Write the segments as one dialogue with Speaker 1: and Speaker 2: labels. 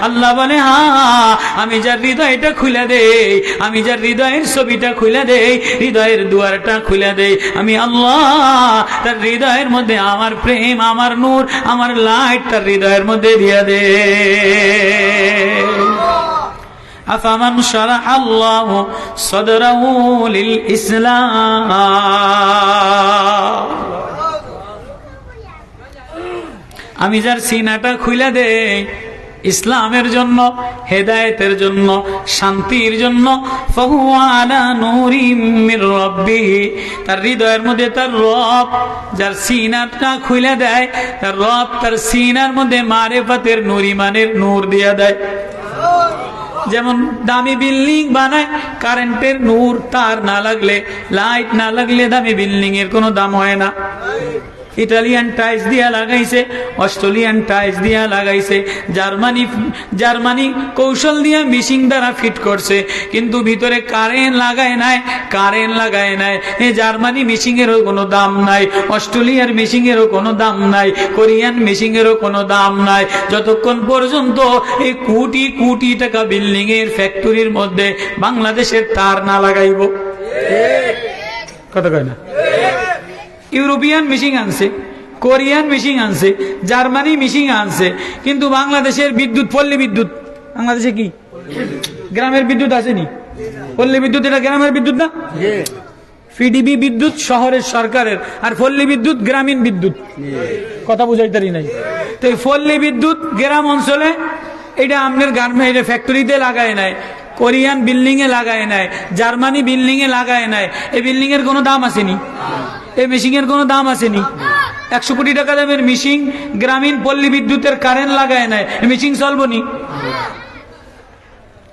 Speaker 1: আল্লাহ বলে হ্যাঁ, আমি যার হৃদয়টা খুলে দেই, আমি যার হৃদয়ের ছবিটা খুলে দেই, হৃদয়ের দুয়ারটা খুলে দেই, আমি আল্লাহ তার হৃদয়ের মধ্যে আমার প্রেম, আমার নূর, আমার লাইট তার হৃদয়ের মধ্যে দিয়ে দে। আফামান শারাহ আল্লাহু সাদরাহু লিল ইসলাম, আমি যার সিনাটা খুলে দেই ইসলামের জন্য, হেদায়েতের জন্য, শান্তির জন্য, ফাহুয়া আলা নূরিম মির রাব্বিহি, তার হৃদয়ের মধ্যে তার রব যার সিনাটা খুলে দেয়, তার রব তার সিনার মধ্যে মারিফাতের নূর, ইমানের নূর দিয়ে দেয়। যেমন দামি বিল্ডিং বানায়, কারেন্টের নূর তার না লাগলে, লাইট না লাগলে দামি বিল্ডিং এর কোনো দাম হয় না। ইটালিয়ান টাইলস দিয়া লাগাইছে, অস্ট্রেলিয়ান টাইলস দিয়া লাগাইছে, জার্মানি কৌশল দিয়া মিশিং দ্বারা ফিট করছে, কিন্তু ভিতরে কারেন্ট লাগায় নাই। এই জার্মানি মিশিং এরও কোনো দাম নাই, অস্ট্রেলিয়ার মিশিং এরও কোনো দাম নাই, কোরিয়ান মিশিং এরও কোনো দাম নাই, যতক্ষণ পর্যন্ত এই কোটি কোটি টাকা বিল্ডিং এর ফ্যাক্টরির মধ্যে বাংলাদেশের তার না লাগাইব। কথা কয় না? ইউরোপিয়ান মিশিং আনছে, কোরিয়ান মিশিং আনছে, জার্মানি মিশিং আনছে, কিন্তু বাংলাদেশের বিদ্যুৎ, পল্লী বিদ্যুৎ, বাংলাদেশে কি গ্রামের বিদ্যুৎ আসেনি? পল্লী বিদ্যুৎ এটা গ্রামের বিদ্যুৎ না? পিডিবি বিদ্যুৎ শহরের সরকারের, আর পল্লী বিদ্যুৎ গ্রামীণ বিদ্যুৎ। কথা বুঝাইতারি নাই। তো এই পল্লী বিদ্যুৎ গ্রাম অঞ্চলে এটা আপনার গার্মেন্ট ফ্যাক্টরিতে লাগায় নাই, কোরিয়ান বিল্ডিং এ লাগায় নাই, জার্মানি বিল্ডিং এ লাগায় নাই। এই বিল্ডিং এর কোনো দাম আসেনি, এই মেশিং এর কোনো দাম আসেনি। 100 কোটি টাকা দামের মেশিন গ্রামীণ পল্লী বিদ্যুতের কারেন্ট লাগায় নাই, মেশিন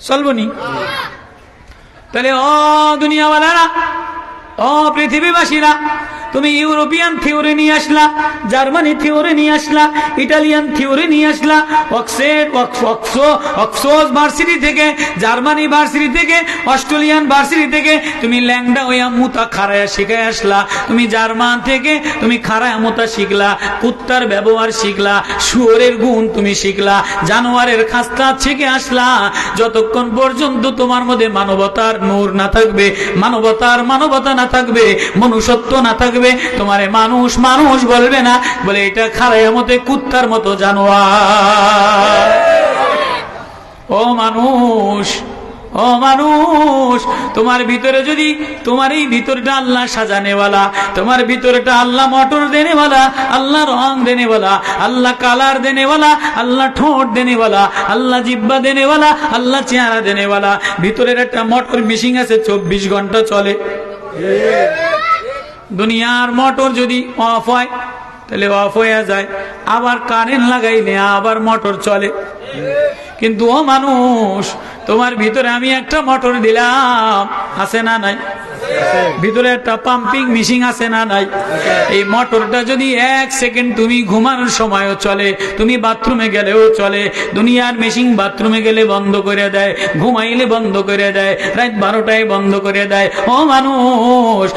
Speaker 1: চলবনি। তাহলে ও দুনিয়াওয়ালারা, ও পৃথিবীবাসীরা, তুমি ইউরোপিয়ান থিওরি নিয়ে আসলা, জার্মানি থিওরি নিয়ে আসলা, ইটালিয়ান থিওরি নিয়ে আসলা, অক্সফোর্ড ভার্সিটি থেকে, জার্মানি ভার্সিটি থেকে, অস্ট্রেলিয়ান ভার্সিটি থেকে তুমি ল্যাংডা হইয়া মুতা খারায়া শিখে আসলা। তুমি জার্মান থেকে তুমি খারায়া মুতা শিখলা, কুত্তার ব্যবহার শিখলা, শুয়োরের গুণ তুমি শিখলা, জানোয়ারের খাস্তা শিখে আসলা। যতক্ষণ পর্যন্ত তোমার মধ্যে মানবতার নূর না থাকবে, মানবতা না থাকবে, মনুষ্যত্ব না থাকবে, তোমারে মানুষ মানুষ বলবে না, বলে এটা খারায়া মতে কুত্তার মতো জানোয়ার। ও মানুষ, তোমার ভিতরে যদি, তোমার এই ভিতরটা আল্লাহ সাজানেওয়ালা, তোমার ভিতরটা আল্লাহ মোটর দেনেওয়ালা, আল্লাহ রং দেনেওয়ালা, আল্লাহ কালার দেনেওয়ালা, আল্লাহ ঠোঁট দেনেওয়ালা, আল্লাহ জিব্বা দেনেওয়ালা, আল্লাহ চেহারা দেনেওয়ালা, ভিতরের একটা মোটর মেশিন আছে 24 ঘন্টা চলে। দুনিয়ার মোটর যদি অফ হয় তাহলে অফ হয়ে যায়, আবার কারেন্ট লাগাইলে আবার মোটর চলে। কিন্তু ও মানুষ, তোমার ভিতরে আমি একটা মোটর দিলাম, আছে না নাই? ভিতরে একটা পাম্পিং মেশিন আছে না নাই? এই মোটরটা যদি 1 সেকেন্ড তুমি ঘুমানোর সময়ও চলে, তুমি বাথরুমে গেলেও চলে। দুনিয়ার মেশিন বাথরুমে গেলে বন্ধ করে দেয়, ঘুমাইলে বন্ধ করে দেয়, রাত 12টায় বন্ধ করে দেয়। ও মানুষ,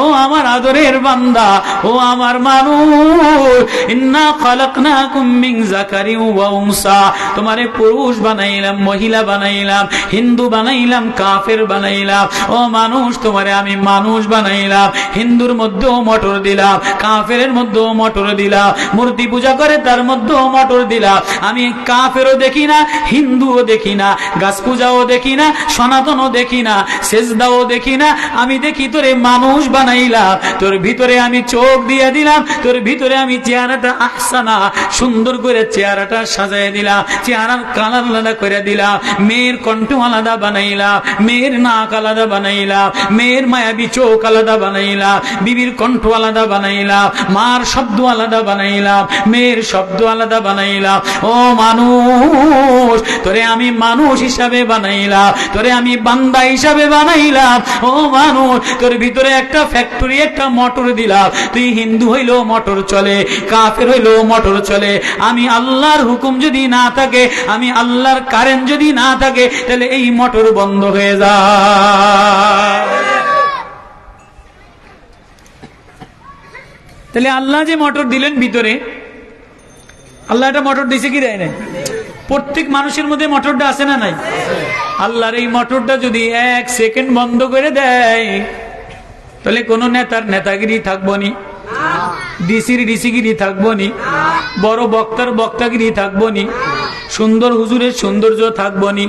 Speaker 1: ও আমার আদরের বান্দা, ও আমার মানুষ, ইন্না খালাকনাকুম মিন যাকারিন ওয়া উনসা, তোমারে পুরুষ বানাইলাম, মহিলা বানাইলাম, হিন্দু বানাইলাম, কাফের বানাইলাম। ও মানুষ, তোমারে আমি মানুষ বানাইলাম, হিন্দুর মধ্যেও মোটর দিলাম, কাফের মধ্যেও মোটর দিলাম, মূর্তি পূজা করে তার মধ্যেও মোটর দিলাম। আমি কাফেরও দেখি না, হিন্দুও দেখি না, গাছ পূজাও দেখি না, সনাতনও দেখি না, সেজদাও দেখি না, আমি দেখি তোরে মানুষ বানাইলাম। তোর ভিতরে আমি চোখ দিয়ে দিলাম, তোর ভিতরে আমি চেহারাটা আহসানা, সুন্দর করে চেহারাটা সাজাই দিলাম, চেহারার কালার আলাদা করে দিলাম, মেয়ের কণ্ঠ আলাদা বানাইলাম, মেয়ের নাক আলাদা বানাইলাম, মেয়ের মায়াবী চোখ আলাদা বানাইলাম, বিবির কণ্ঠ আলাদা বানাইলাম, মার শব্দ আলাদা বানাইলাম, মেয়ের শব্দ আলাদা বানাইলাম। ও মানুষ, তোরে আমি মানুষ হিসাবে বানাইলাম, তোরে আমি বান্দা হিসাবে বানাইলাম। ও মানুষ, তোর ভিতরে একটা ফ্যাক্টরি, একটা মোটর দিলাম, তুই হিন্দু হইলেও মোটর চলে, কাফের হইলেও মোটর চলে। আমি আল্লাহর হুকুম যদি না থাকে, আমি আল্লাহর কারেন্ট যদি না থাকে, তাহলে এই মোটর বন্ধ হয়ে যায়। তাহলে আল্লাহ যে মোটর দিলেন ভিতরে, আল্লাহ এটা মোটর দিছে কি দেয় নাই? প্রত্যেক মানুষের মধ্যে মোটরটা আছে না নাই? আল্লাহর এই মোটরটা যদি 1 সেকেন্ড বন্ধ করে দেয়, তাহলে কোন নেতার নেতাগিরি থাকবো নি, ডিসির ডিসিগিরি থাকবো নি, বড় বক্তার বক্তাগিরি থাকবো নি, সুন্দর হুজুরের সৌন্দর্য থাকবো নি।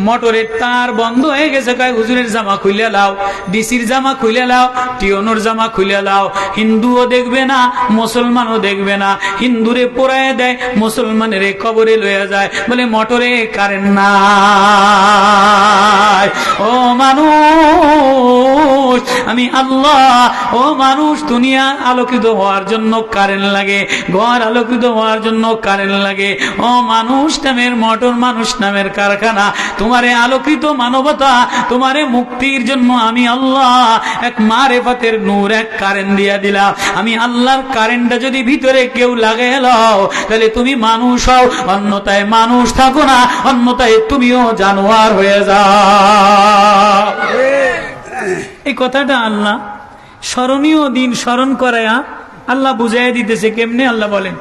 Speaker 1: মোটরের তার বন্ধ হয়ে গেছে, কয় হুজুরের জামা খুলে লাও, ডিসির জামা খুলে লাও, টিওনোর জামা খুলে লাও। হিন্দুও দেখবে না, মুসলমানও দেখবে না। হিন্দুরে পোড়ায় দেয়, মুসলমানের কবরে লয়ে যায়, বলে মোটরে কারেন্ট নাই। ও মানুষ, আমি আল্লাহ। ও মানুষ, দুনিয়া আলোকিত হওয়ার জন্য কারেন্ট লাগে, ঘর আলোকিত হওয়ার জন্য কারেন্ট লাগে। ও মানুষ নামের মোটর, মানুষ নামের কারখানা, তোমারে আলোকিত মানবতা, তোমারে মুক্তির জন্য আমি আল্লাহ এক মারেফতের নূর, এক কারেন্ট দিয়া দিলাম। আমি আল্লাহর কারেন্টটা যদি ভিতরে কেউ লাগাই লাও, তাহলে তুমি মানুষ হও, অন্যতায় মানুষ থাকো না, অন্যতায় তুমিও জানোয়ার হয়ে যাও। এই কথাটা আল্লাহ স্মরণীয় দিন স্মরণ করায়া আল্লাহ বুঝাইয়া দিতেছে। কেমনে? আল্লাহ বলেন,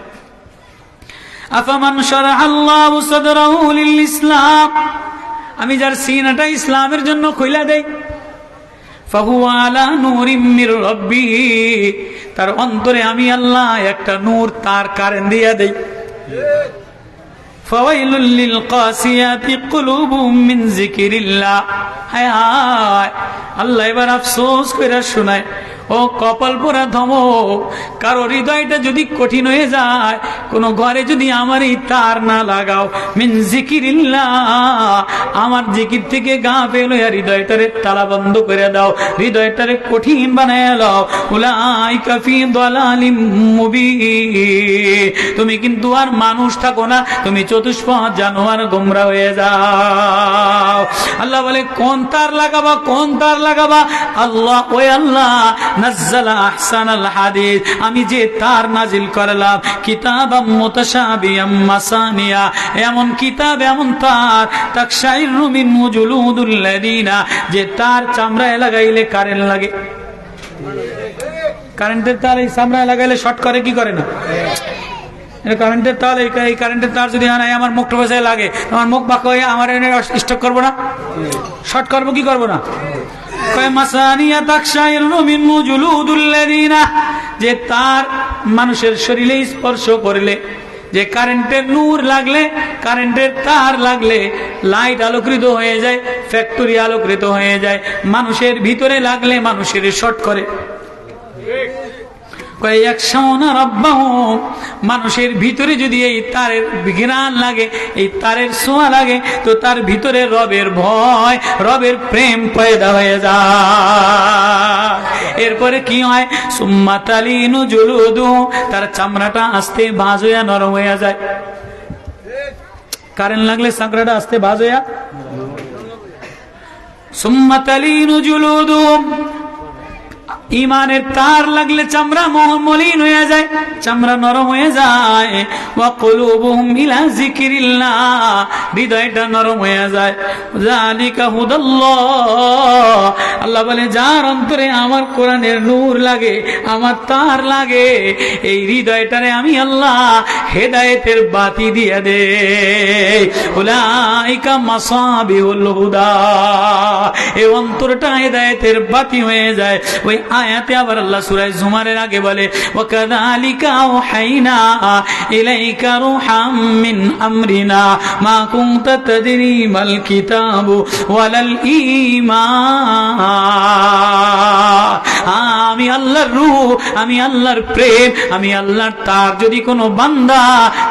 Speaker 1: আফামান শারাহা আল্লাহু সাদরাহু লিল ইসলাম, আমি যার সিনাটা ইসলামের জন্য খুইলা দেই, ফাহুয়া আলা নূরিম মির রাব্বিহি, তার অন্তরে আমি আল্লাহ একটা নূর, তার কারেন্ট দিয়া দেই। ফাওয়াইলুল লিল কাসিয়াতি কুলুবুহুম মিন যিকিরিল্লাহ। হায় হায়, আল্লাহ এবার আফসোস কইরা শোনায়, ও কপাল পোড়া ধমক, কারো হৃদয়টা যদি কঠিন হয়ে যায়, কোন ঘরে যদি আমার এই তার না লাগাও, মিন যিকিরিল্লাহ, আমার জিকির থেকে গা ফেল হইয়া হৃদয়টারে তালা বন্ধ করে দাও, হৃদয়টারে কঠিন বানায় দাও, উলাইকা ফি দালালিম মুবিন, তুমি কিন্তু আর মানুষ থাকো না, তুমি চতুষ্পদ জানোয়ার, গোমরা হয়ে যাও। আল্লাহ বলে, কোন তার লাগাবা, কোন তার লাগাবা? আল্লাহ, ওই আল্লাহ নাজ্জালা আহসানাল হাদিস, আমি যে তার নাজিল করলাম, কিতাবাম মুতাশাবিয়াম মাসানিয়া, এমন কিতাব, এমন তার, তাকশাইরু মিনহু জুলুদুল লাযিনা, যে তার চামড়ায় লাগাইলে কারেন্ট লাগে। কারেন্টের তার এই চামড়ায় লাগাইলে শর্ট করে কি করে না? কারেন্টের তার, এই কারেন্টের তার যদি আমার মুখটা বসে লাগে, আমার মুখ বাঁকা হয়ে আমার স্টক করবো না, শর্ট করবো কি করবো না? যে তার মানুষের শরীরে স্পর্শ করলে, যে কারেন্টের নূর লাগলে, কারেন্টের তার লাগলে লাইট আলোকিত হয়ে যায়, ফ্যাক্টরি আলোকিত হয়ে যায়, মানুষের ভিতরে লাগলে মানুষের শর্ট করে। মানুষের ভিতরে যদি এই তারের ঘ্রাণ লাগে, এই তারের ছোঁয়া লাগে, তো তার ভিতরে রবের ভয়, রবের প্রেম পয়দা হয়ে যায়। এরপরে কি হয়? সুম্মা তালিনু জুলুদু, তার চামড়াটা আস্তে ভাঁজ হইয়া নরম হইয়া যায়। কারেন্ট লাগলে চামড়াটা আস্তে ভাঁজ হইয়া, সুম্মা তালিনু জুলুদু, ইমানের তার লাগলে চামড়া মলিন হয়ে যায়, চামড়া নরম হয়ে যায়। ওয়া কুলুবুহুম ইলা যিকিরিল্লাহ, হৃদয়টা নরম হয়ে যায়। যালিকা হুদাল্লাহ, আল্লাহ বলে, যার অন্তরে আমার কোরআনের নূর লাগে, আমার তার লাগে, এই হৃদয়টারে আমি আল্লাহ হেদায়েতের বাতি দিয়ে দেই। উলাইকা মাসাবিহুল হুদা, এই অন্তরটা হেদায়েতের বাতি হয়ে যায়। ওই আয়াতে আবার আল্লাহ সূরা জুমারের আগে বলে, ওয়াকাযালিকা আওহাইনা ইলাইকা রূহাম মিন আমরিনা মা কুনতা তাদরি মাল কিতাবু ওয়ালাল ঈমান। আমি আল্লাহর রূহ, আমি আল্লাহর প্রেম, আমি আল্লাহর তার যদি কোনো বান্দা,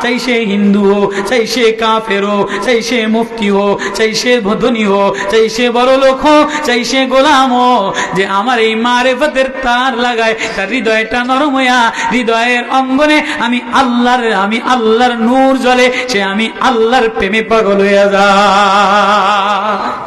Speaker 1: চাই সে হিন্দু হোক, চাই সে কাফের হোক, চাই সে মুফতি হোক, চাই সে ধনী হোক, চাই সে বড় লোক হোক, চাই সে গোলাম হোক, যে আমার এই মারেফতের তার লাগায়, তার হৃদয়টা নরম হইয়া হৃদয়ের অঙ্গনে আমি আল্লাহর নূর জ্বলে, সে আমি আল্লাহর প্রেমে পাগল হইয়া যায়।